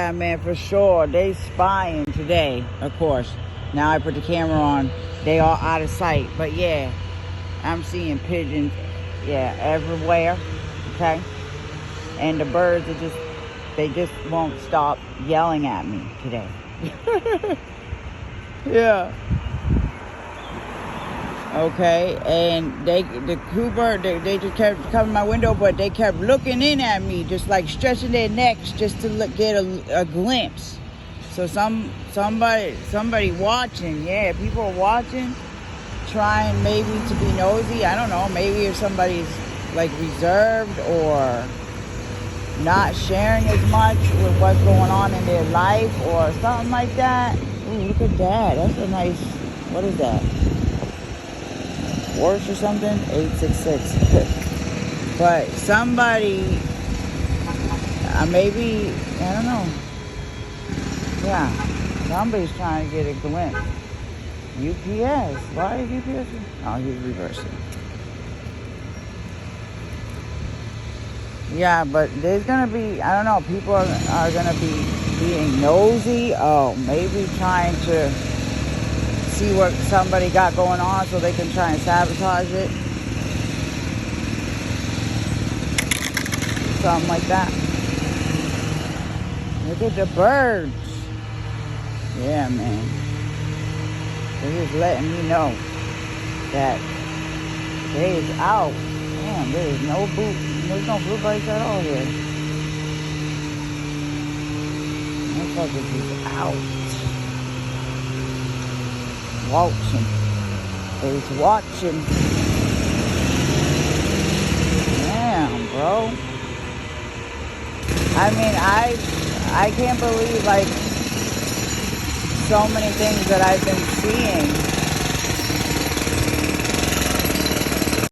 Yeah, man, for sure. They spying today, of course. Now I put the camera on. They are out of sight. But yeah, I'm seeing pigeons, yeah, everywhere. Okay? And the birds they just won't stop yelling at me today. Yeah. Okay, and the Cooper, they just kept covering my window, but they kept looking in at me, just like stretching their necks just to get a glimpse. So somebody watching, yeah, people are watching, trying maybe to be nosy. I don't know, maybe if somebody's like reserved or not sharing as much with what's going on in their life or something like that. Ooh, look at that. That's a nice, what is that? Porsche or something? 866. But somebody, maybe, I don't know. Yeah, somebody's trying to get a glimpse. UPS. Why is UPS? Oh, he's reversing. Yeah, but there's going to be, I don't know, people are going to be being nosy. Oh, maybe trying to see what somebody got going on so they can try and sabotage it. Something like that. Look at the birds. Yeah, man. They're just letting me know that they is out. Damn, there's no blue bites at all here. Motherfuckers is out. Watching. They's watching. Damn, bro. I mean, I can't believe, like, so many things that I've been seeing